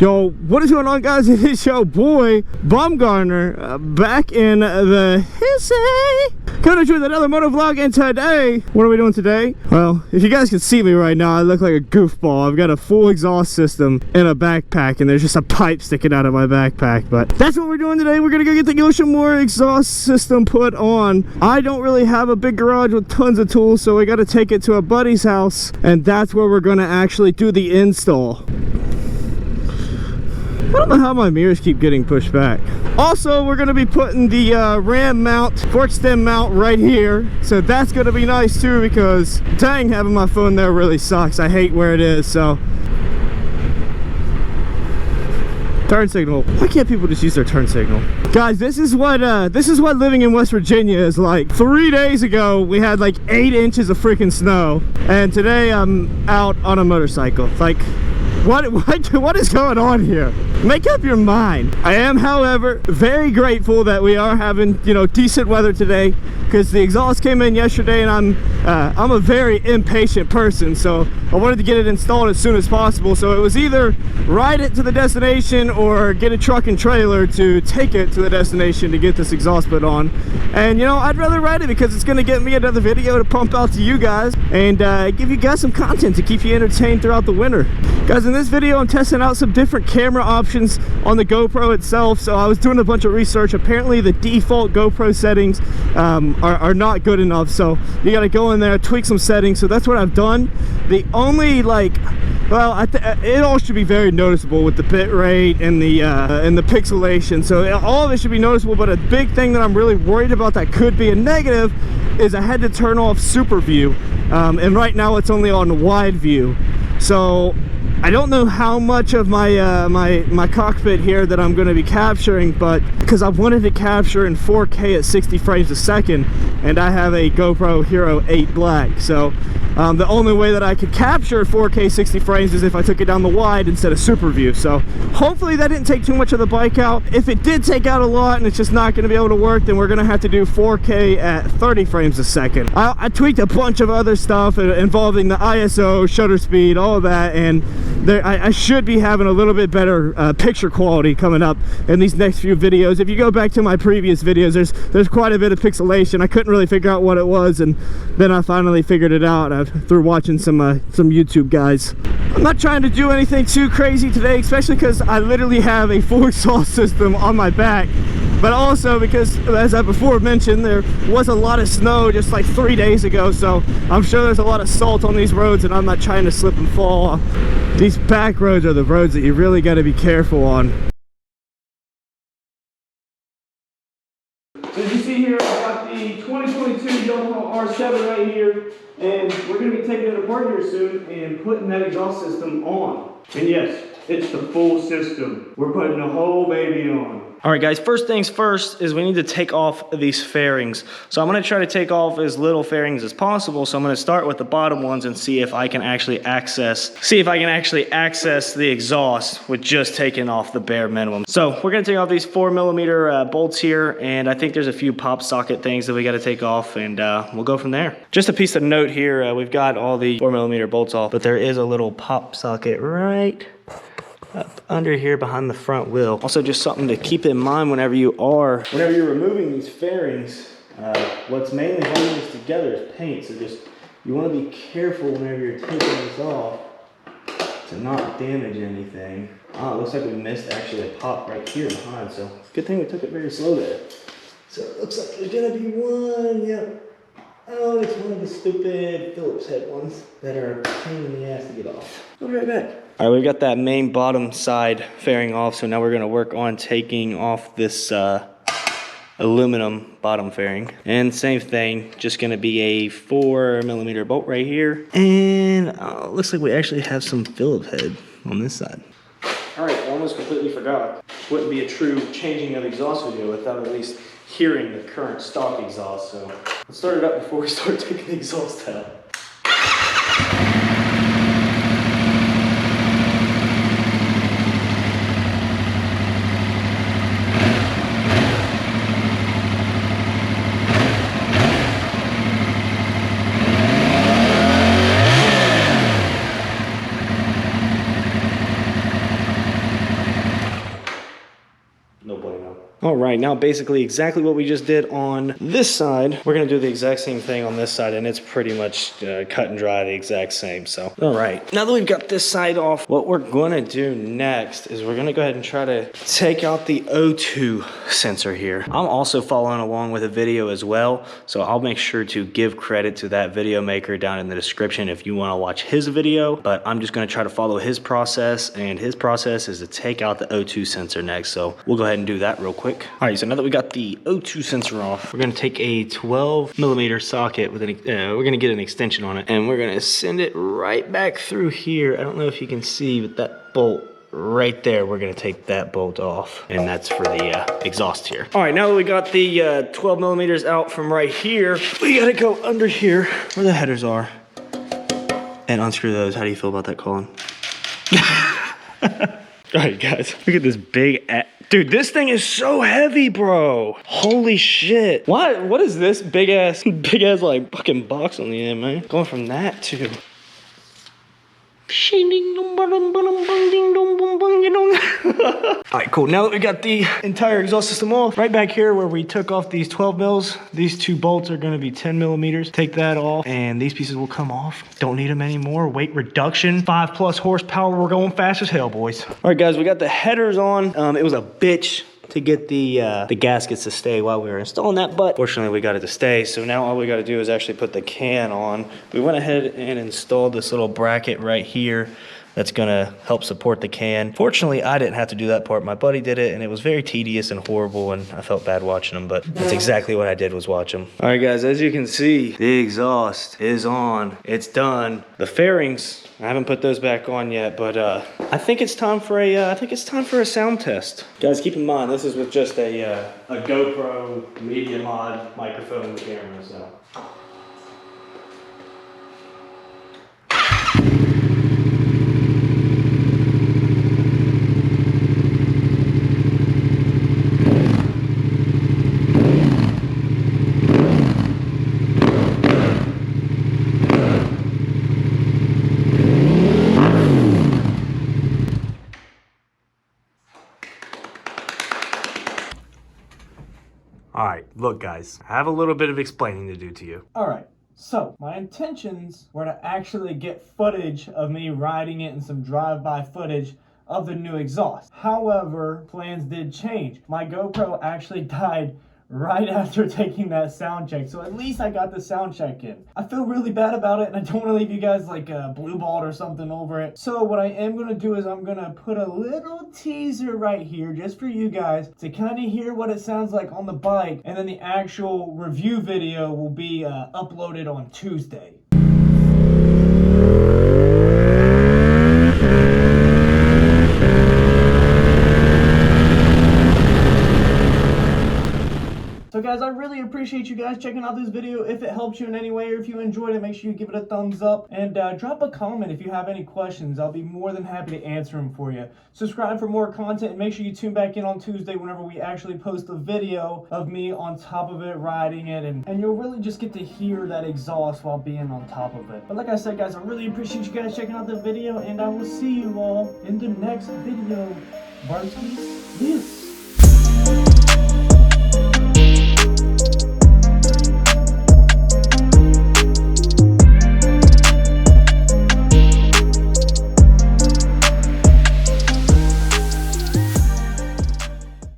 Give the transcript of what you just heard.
Yo, what is going on, guys? It is your boy Bombgardener back in the hissy, coming to you with another moto vlog. And today, what are we doing today? Well, if you guys can see me right now, I look like a goofball. I've got a full exhaust system in a backpack, and there's just a pipe sticking out of my backpack. But that's what we're doing today. We're gonna go get the Yoshimura exhaust system put on. I don't really have a big garage with tons of tools, so we got to take it to a buddy's house, and that's where we're gonna actually do the install. I don't know how my mirrors keep getting pushed back. Also, we're going to be putting the ram mount, fork stem mount right here. So that's going to be nice too, because dang, having my phone there really sucks. I hate where it is. So turn signal. Why can't people just use their turn signal? Guys, this is what living in West Virginia is like. 3 days ago, we had like 8 inches of freaking snow, and today I'm out on a motorcycle. Like, what is going on here? Make up your mind. I am, however, very grateful that we are having, you know, decent weather today, because the exhaust came in yesterday, and I'm a very impatient person, so I wanted to get it installed as soon as possible. So it was either ride it to the destination or get a truck and trailer to take it to the destination to get this exhaust put on. And you know, I'd rather ride it because it's going to get me another video to pump out to you guys and give you guys some content to keep you entertained throughout the winter. Guys, in this video I'm testing out some different camera options on the GoPro itself. So I was doing a bunch of research. Apparently the default GoPro settings are not good enough, so you got to go in there, tweak some settings. So that's what I've done. The only, like, well, it all should be very noticeable with the bit rate and the pixelation, so all of it should be noticeable. But a big thing that I'm really worried about that could be a negative is I had to turn off super view, and right now it's only on wide view. So I don't know how much of my my cockpit here that I'm going to be capturing, but because I wanted to capture in 4K at 60 frames a second, and I have a GoPro Hero 8 Black, so the only way that I could capture 4K 60 frames is if I took it down the wide instead of super view. So hopefully that didn't take too much of the bike out. If it did take out a lot and it's just not going to be able to work, then we're going to have to do 4K at 30 frames a second. I tweaked a bunch of other stuff involving the ISO, shutter speed, all of that, and I should be having a little bit better picture quality coming up in these next few videos. If you go back to my previous videos, there's quite a bit of pixelation. I couldn't really figure out what it was, and then I finally figured it out through watching some YouTube guys. I'm not trying to do anything too crazy today, especially because I literally have a full exhaust system on my back, but also because, as I before mentioned, there was a lot of snow just like 3 days ago, so I'm sure there's a lot of salt on these roads, and I'm not trying to slip and fall. These back roads are the roads that you really got to be careful on. So as you see here, I've got the 2022 Yamaha R7 right here, and we're going to be taking it apart here soon and putting that exhaust system on. And yes, it's the full system. We're putting the whole baby on. All right, guys, first things first is we need to take off these fairings. So I'm going to try to take off as little fairings as possible. So I'm going to start with the bottom ones and see if I can actually access the exhaust with just taking off the bare minimum. So we're going to take off these 4mm bolts here, and I think there's a few pop socket things that we got to take off, and we'll go from there. Just a piece of note here, we've got all the 4mm bolts off, but there is a little pop socket right up under here behind the front wheel. Also, just something to keep in mind whenever you're removing these fairings, what's mainly holding this together is paint. So you want to be careful whenever you're taking this off to not damage anything. Oh, it looks like we missed actually a pop right here behind, so good thing we took it very slow there. So it looks like there's gonna be one. Yep. Oh, it's one of the stupid Phillips head ones that are a pain in the ass to get off. I'll be right back. All right, we've got that main bottom side fairing off, so now we're gonna work on taking off this aluminum bottom fairing. And same thing, just gonna be a 4mm bolt right here. And looks like we actually have some Phillips head on this side. All right, I almost completely forgot. Wouldn't be a true changing of exhaust video without at least hearing the current stock exhaust. So let's start it up before we start taking the exhaust out. All right, now basically exactly what we just did on this side, we're gonna do the exact same thing on this side, and it's pretty much cut and dry the exact same. So, all right, now that we've got this side off, what we're gonna do next is we're gonna go ahead and try to take out the O2 sensor here. I'm also following along with a video as well, so I'll make sure to give credit to that video maker down in the description if you wanna watch his video, but I'm just gonna try to follow his process, and his process is to take out the O2 sensor next. So we'll go ahead and do that real quick. All right, so now that we got the O2 sensor off, we're gonna take a 12mm socket with we're gonna get an extension on it, and we're gonna send it right back through here. I don't know if you can see, but that bolt right there, we're gonna take that bolt off, and that's for the exhaust here. All right, now that we got the 12mm out from right here, we gotta go under here where the headers are and unscrew those. How do you feel about that, Colin? All right, guys, look at this big dude, this thing is so heavy, bro. Holy shit. What is this big ass like fucking box on the end, man? Going from that to all right, cool. Now that we got the entire exhaust system off, right back here where we took off these 12 mils, these two bolts are gonna be 10mm. Take that off, and these pieces will come off. Don't need them anymore. Weight reduction, 5+ horsepower. We're going fast as hell, boys. All right, guys, we got the headers on. It was a bitch to get the gaskets to stay while we were installing that, but fortunately we got it to stay. So now all we got to do is actually put the can on. We went ahead and installed this little bracket right here that's gonna help support the can. Fortunately, I didn't have to do that part. My buddy did it, and it was very tedious and horrible, and I felt bad watching him, but that's exactly what I did, was watch him. All right, guys, as you can see, the exhaust is on. It's done. The fairings, I haven't put those back on yet, but I think it's time for a sound test. Guys, keep in mind, this is with just a GoPro Media Mod microphone and camera, so. All right, look, guys, I have a little bit of explaining to do to you. All right, so my intentions were to actually get footage of me riding it and some drive-by footage of the new exhaust. However, plans did change. My GoPro actually died right after taking that sound check, so at least I got the sound check in. I feel really bad about it, and I don't want to leave you guys like blue balled or something over it. So what I am going to do is I'm going to put a little teaser right here just for you guys to kind of hear what it sounds like on the bike, and then the actual review video will be uploaded on Tuesday. So guys, I really appreciate you guys checking out this video. If it helps you in any way, or if you enjoyed it, make sure you give it a thumbs up, and drop a comment if you have any questions. I'll be more than happy to answer them for you. Subscribe for more content, and make sure you tune back in on Tuesday whenever we actually post a video of me on top of it, riding it, and you'll really just get to hear that exhaust while being on top of it. But like I said, guys, I really appreciate you guys checking out the video, and I will see you all in the next video. Barskies, peace.